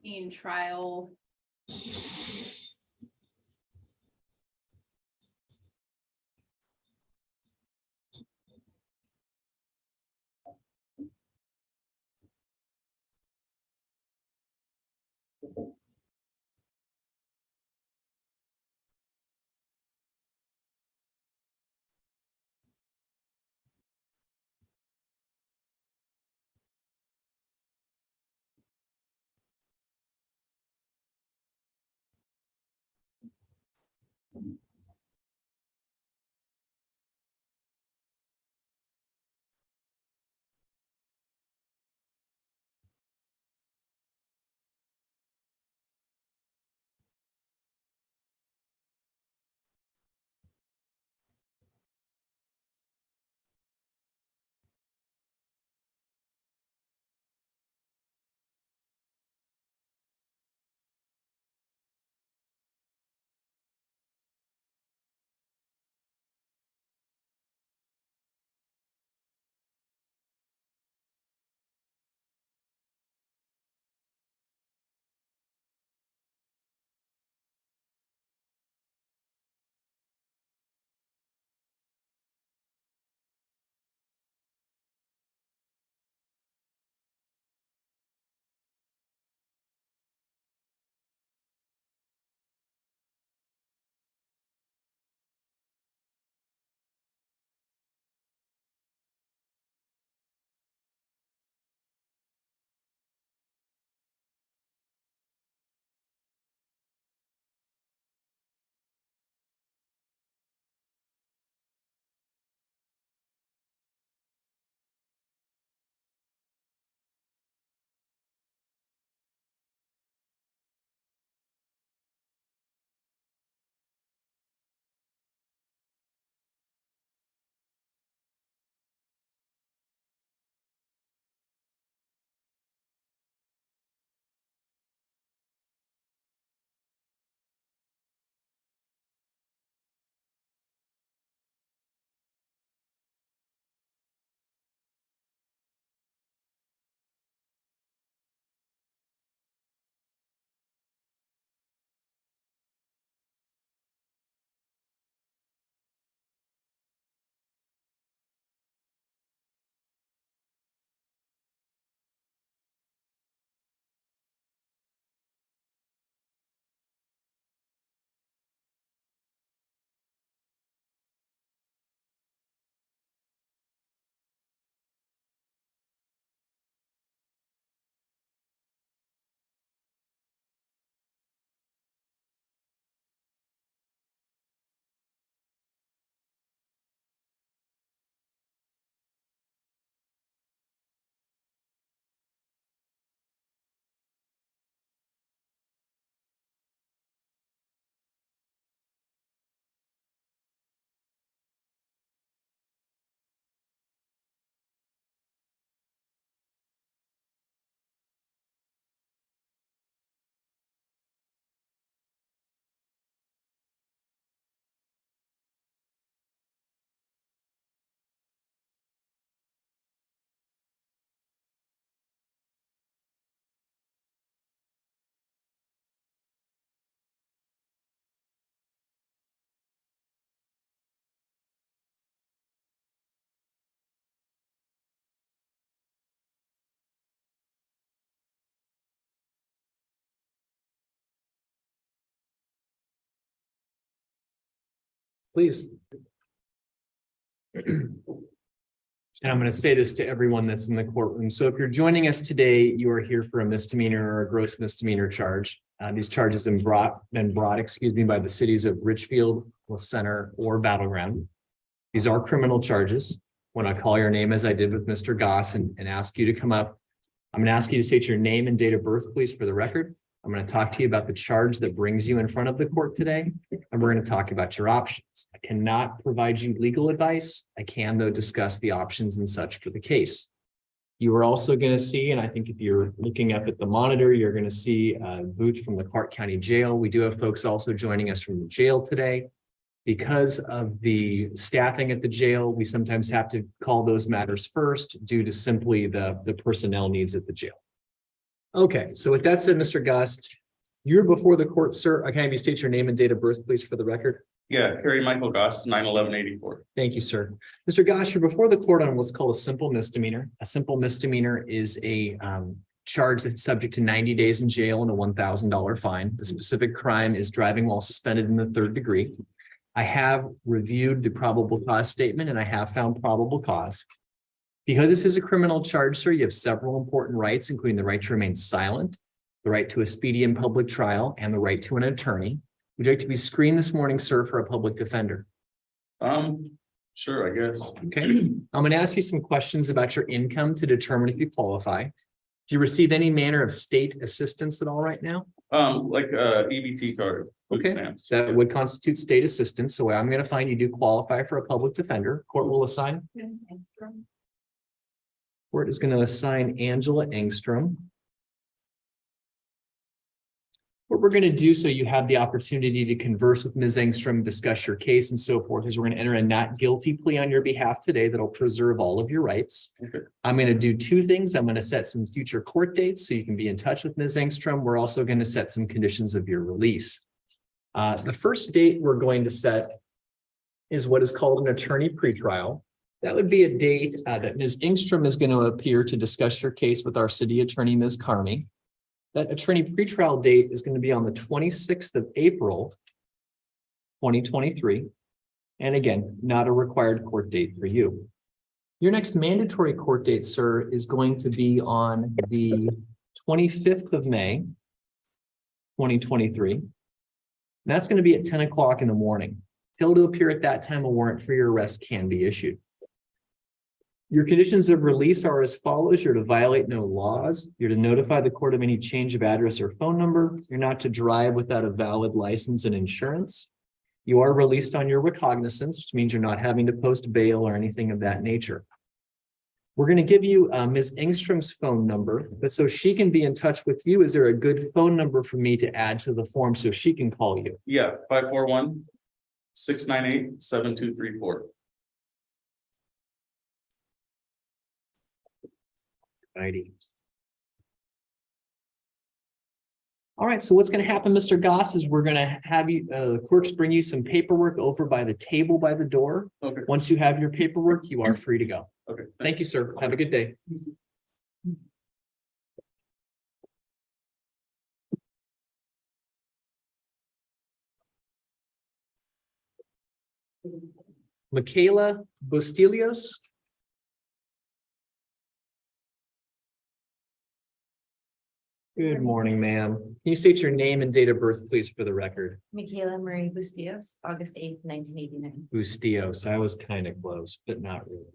in trial. Please. And I'm going to say this to everyone that's in the courtroom. So if you're joining us today, you are here for a misdemeanor or a gross misdemeanor charge. These charges have been brought, by the cities of Richfield, La Center, or Battleground. These are criminal charges. When I call your name, as I did with Mr. Goss, and ask you to come up, I'm going to ask you to state your name and date of birth, please, for the record. I'm going to talk to you about the charge that brings you in front of the court today, and we're going to talk about your options. I cannot provide you legal advice. I can, though, discuss the options and such for the case. You are also going to see, and I think if you're looking up at the monitor, you're going to see boots from the Clark County Jail. We do have folks also joining us from the jail today. Because of the staffing at the jail, we sometimes have to call those matters first due to simply the personnel needs at the jail. Okay, so with that said, Mr. Goss, you're before the court, sir. Can I have you state your name and date of birth, please, for the record? Yeah, Kerry Michael Goss, 9/11/84. Thank you, sir. Mr. Goss, you're before the court on what's called a simple misdemeanor. A simple misdemeanor is a charge that's subject to 90 days in jail and a $1,000 fine. The specific crime is driving while suspended in the third degree. I have reviewed the probable cause statement and I have found probable cause. Because this is a criminal charge, sir, you have several important rights, including the right to remain silent, the right to a speedy and public trial, and the right to an attorney. Would you like to be screened this morning, sir, for a public defender? Sure, I guess. Okay, I'm going to ask you some questions about your income to determine if you qualify. Do you receive any manner of state assistance at all right now? Like EBT card. food Okay, stamps. that would constitute state assistance. So I'm going to find you do qualify for a public defender. Court will assign. Court is going to assign Angela Engstrom. What we're going to do, so you have the opportunity to converse with Ms. Engstrom, discuss your case and so forth, is we're going to enter a not guilty plea on your behalf today that'll preserve all of your rights. Okay. I'm going to do two things. I'm going to set some future court dates so you can be in touch with Ms. Engstrom. We're also going to set some conditions of your release. The first date we're going to set is what is called an attorney pretrial. That would be a date that Ms. Engstrom is going to appear to discuss your case with our city attorney, Ms. Carmy. That attorney pretrial date is going to be on the 26th of April, 2023. And again, not a required court date for you. Your next mandatory court date, sir, is going to be on the 25th of May, 2023. And that's going to be at 10 o'clock in the morning. Fail to appear at that time, a warrant for your arrest can be issued. Your conditions of release are as follows. You're to violate no laws. You're to notify the court of any change of address or phone number. You're not to drive without a valid license and insurance. You are released on your recognizance, which means you're not having to post bail or anything of that nature. We're going to give you Ms. Engstrom's phone number, but so she can be in touch with you, is there a good phone number for me to add to the form so she can call you? Yeah, 541-698-7234. Righty. All right, so what's going to happen, Mr. Goss, is we're going to have you, the clerks bring you some paperwork over by the table by the door. Okay. Once you have your paperwork, you are free to go. Okay. Thank you, sir. Have a good day. Michaela Bustillos. Good morning, ma'am. Can you state your name and date of birth, please, for the record? Michaela Marie Bustillos, August 8th, 1989. Bustillos. I was kind of close, but not really.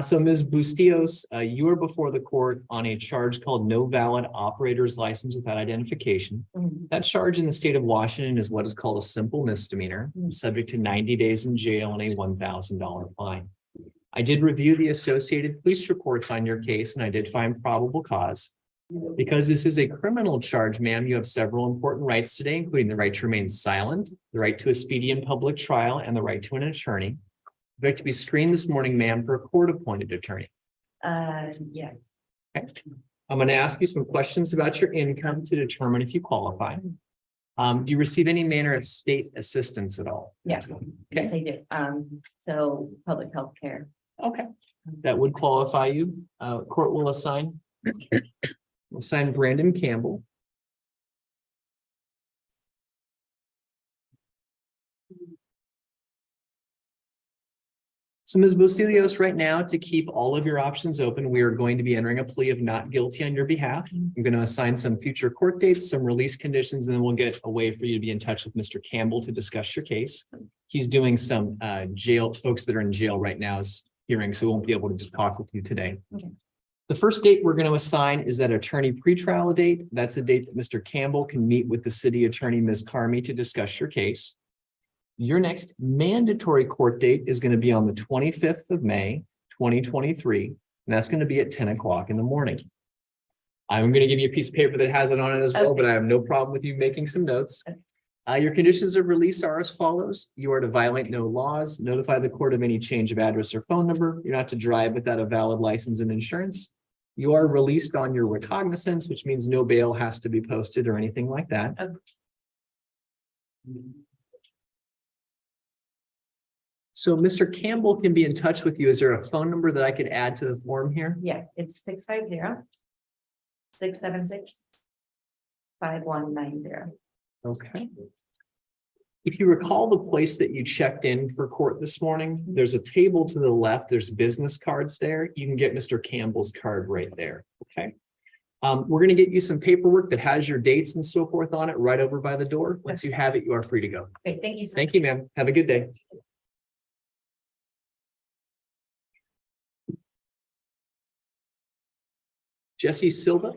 So Ms. Bustillos, you are before the court on a charge called no valid operator's license without identification. That charge in the state of Washington is what is called a simple misdemeanor, subject to 90 days in jail and a $1,000 fine. I did review the associated police reports on your case, and I did find probable cause. Because this is a criminal charge, ma'am, you have several important rights today, including the right to remain silent, the right to a speedy and public trial, and the right to an attorney. You'd like to be screened this morning, ma'am, for a court-appointed attorney. Yeah. Okay. I'm going to ask you some questions about your income to determine if you qualify. Do you receive any manner of state assistance at all? Yes, yes, I do. So public health care. Okay, that would qualify you. Court will assign. Assign Brandon Campbell. So Ms. Bustillos, right now, to keep all of your options open, we are going to be entering a plea of not guilty on your behalf. I'm going to assign some future court dates, some release conditions, and then we'll get a way for you to be in touch with Mr. Campbell to discuss your case. He's doing some jail, folks that are in jail right now is hearing, so we won't be able to just talk with you today. Okay. The first date we're going to assign is that attorney pretrial date. That's a date that Mr. Campbell can meet with the city attorney, Ms. Carmy, to discuss your case. Your next mandatory court date is going to be on the 25th of May, 2023, and that's going to be at 10 o'clock in the morning. I'm going to give you a piece of paper that has it on it as well, but I have no problem with you making some notes. Your conditions of release are as follows. You are to violate no laws, notify the court of any change of address or phone number. You're not to drive without a valid license and insurance. You are released on your recognizance, which means no bail has to be posted or anything like that. Okay. So Mr. Campbell can be in touch with you. Is there a phone number that I could add to the form here? Yeah, it's 650-676-5190. Okay. If you recall the place that you checked in for court this morning, there's a table to the left. There's business cards there. You can get Mr. Campbell's card right there. Okay. We're going to get you some paperwork that has your dates and so forth on it right over by the door. Once you have it, you are free to go. Okay, thank you. Thank you, ma'am. Have a good day. Jesse Silva.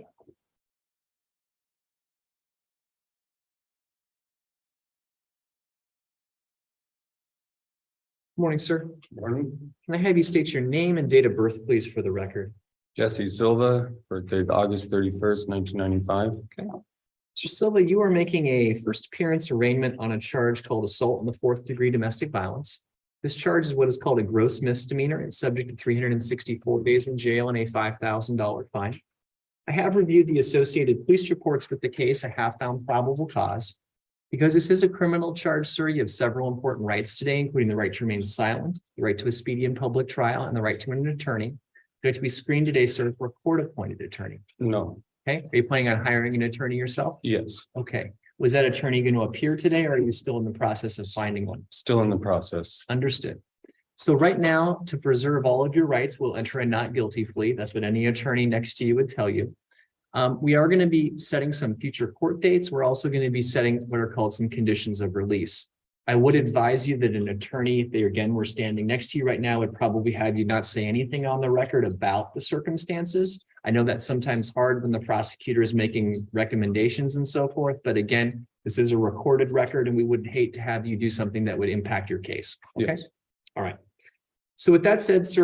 Morning, sir. Morning, Can I have you state your name and date of birth, please, for the record? Jesse Silva, birthday August 31st, 1995. Mr. Silva, you are making a first appearance arraignment on a charge called assault in the fourth degree domestic violence. This charge is what is called a gross misdemeanor. It's subject to 364 days in jail and a $5,000 fine. I have reviewed the associated police reports with the case. I have found probable cause. Because this is a criminal charge, sir, you have several important rights today, including the right to remain silent, the right to a speedy and public trial, and the right to an attorney. You're going to be screened today, sir, for a court-appointed attorney. No, Okay, are you planning on hiring an attorney yourself? yes, Okay, was that attorney going to appear today, or are you still in the process of finding one? still in the process. Understood. So right now, to preserve all of your rights, we'll enter a not guilty plea. That's what any attorney next to you would tell you. We are going to be setting some future court dates. We're also going to be setting what are called some conditions of release. I would advise you that an attorney, if they again were standing next to you right now, would probably have you not say anything on the record about the circumstances. I know that's sometimes hard when the prosecutor is making recommendations and so forth, but again, this is a recorded record and we would hate to have you do something that would impact your case. Okay. Yes. All right. So with that said, sir,